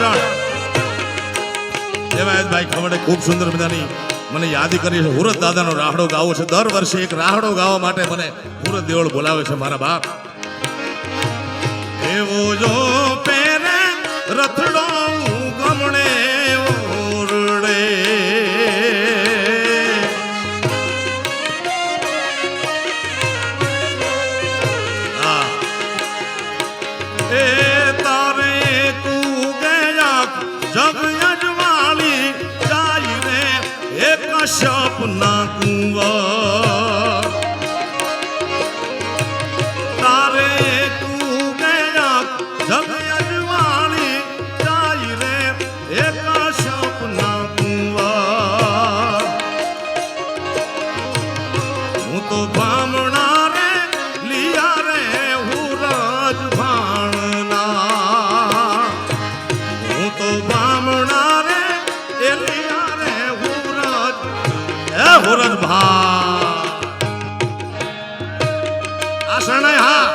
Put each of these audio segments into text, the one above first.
રાયગણ દેવાયતભાઈ ખવડે ખૂબ સુંદર મજાની મને યાદ કરી છે. હુરત દાદાનો રાહડો ગાવો છે. દર વર્ષે એક રાહડો ગાવા માટે મને હુરત દેવળ બોલાવે છે મારા બાપ. એવો જો પેરે રથડો ગમણે ઓરડે એ તારે જગ અજવાળી જાય રે એક કશ્યપ ના કુંવર તારે કુંવર જગ અજવાળી જાય રે એક કશ્યપ ના કુંવર હું તો બામણા રે લિયા રે હું રાજ ભાણના હું તો બામણા રે એલિયા રે હુરજ એ હુરજ ભા આ શરણાઈ હા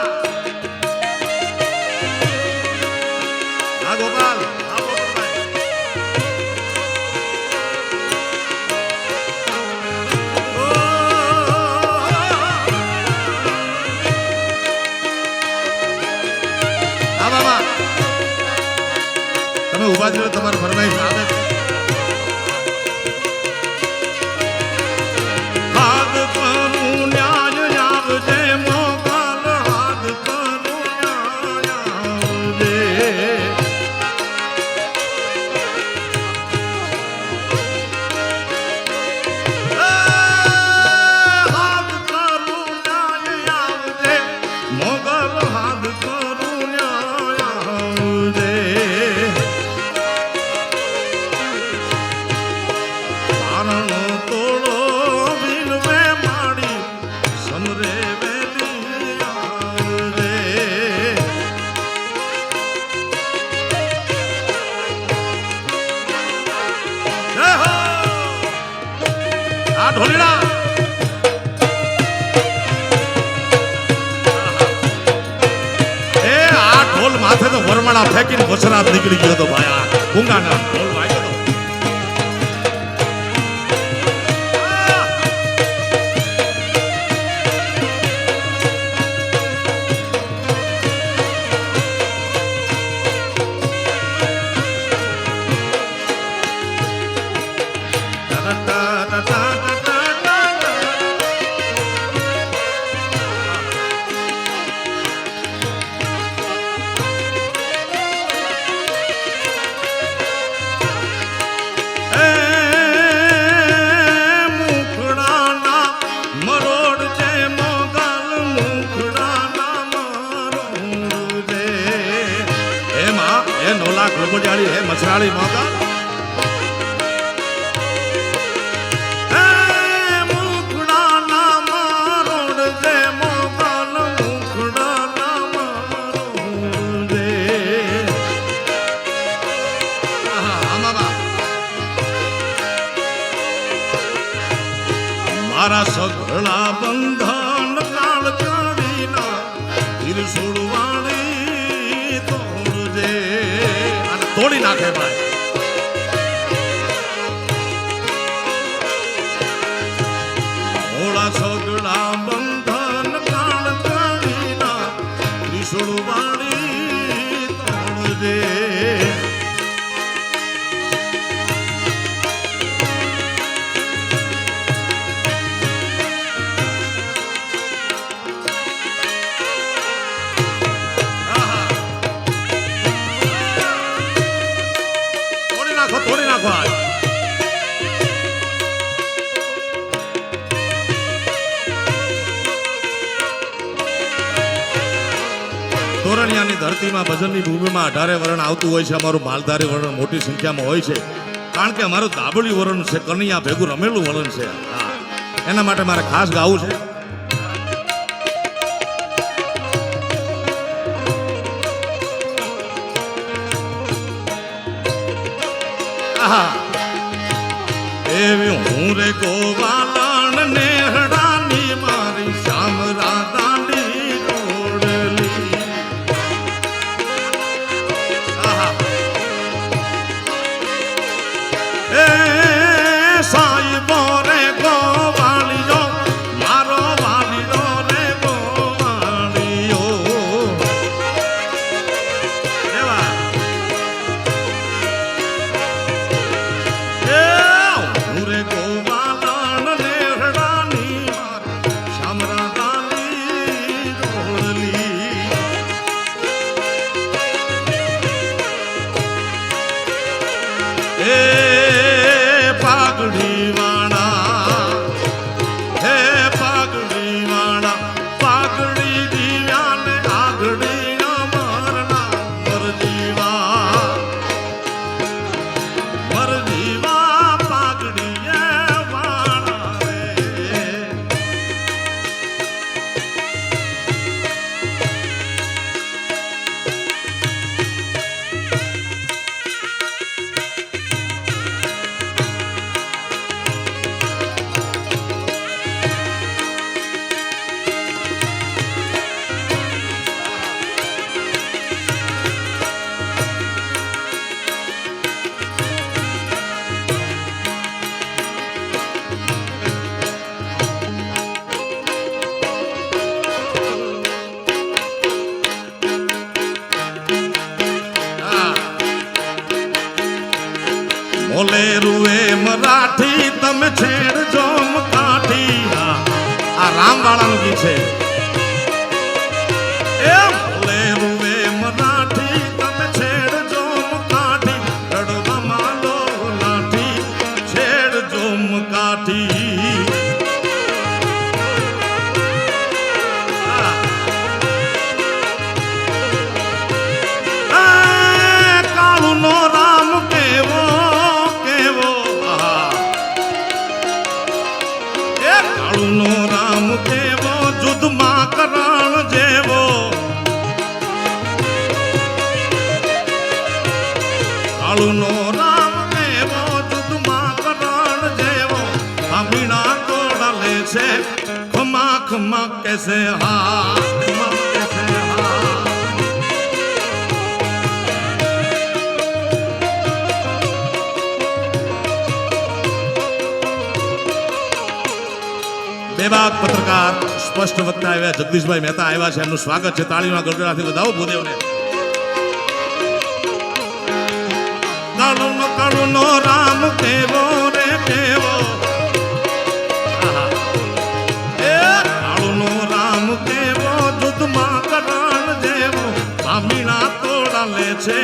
આ ગોપાલ આ ગોપાલભાઈ આ બાબા તમે ઉભા છો તમારે ફરમાઈશ આવે હાથ કરું ન્યાય આવજે મોગલ હાથ કરું ન્યાય આવજે હાથ કરું ન્યાય આવજે મોગલ હાથ કરું ન્યાય આવજે તોડો વિલવે માડી સમરે વેલી આવજે જય હો આ ઢોલીડા એ આ ઢોલ માથે તો વરમાળા ફેંકીને વસરાત નીકળી ગયો તો ભાઈ આ ભૂંગાના ઢોલ વાગ્યો તો ગોજાળી હે મસરાળી મોગલ હે મુખડા ના મારોડ દે મોગલ મુખડા ના મારોડ દે મારા સગળા બંધન કાળ કાઢીના ત્રિશુળવાળી તોડજે તોડી નાખે ભાઈ મોડા સગડા બંધન કાળ કાઢીના ત્રિશુળવાળી તોડજે તોડી નાખો તોરણિયાની ધરતીમાં ભજનની ભૂમિમાં 18 વરણ આવતું હોય છે. અમારું માલધારી વરણ મોટી સંખ્યામાં હોય છે કારણ કે અમારું દાબળી વરણ છે, કનૈયા ભેગું રમેલું વરણ છે. હા એના માટે મારે ખાસ ગાવું છે. એવી હું રે ગોવાલણ ને હડાની મારી શ્યામ રાધાની જોડલી એ પાઘડી વાળા હે પાઘડી વાળા પાઘડી જીવ્યા ને આગડી અમરના મરજીવા પાઘડી વાળા રે મોલે રૂએ મરાઠી તમે છેડજો મકાઠી આ રામવાળાનું ગીત છે એ મોલે રૂએ મરાઠી તમે છેડજો મકાઠી રડવામાં લો લાઠી છેડજો મકાઠી કાળું નો રામ કેવો કાળુનો રામ કેવો જુદ્ધમાં કરણ જેવો કાળુનો રામ કેવો જુદ્ધમાં કરણ જેવો આમીણા કોડા લે છે ખમા ખમા કેસે હા ખમા કેસે હા બેબાક પત્રકાર સ્પષ્ટ વક્તા આવ્યા જગદીશભાઈ મહેતા આવ્યા છે એમનું સ્વાગત છે તાળીના ગડગડાથી વધાવો ભૂદેવને કાળુનો રામ કેવો રે કેવો એ કાળુનો રામ કેવો દૂધમાં કરણ જેવો આમીણા તોડા લે છે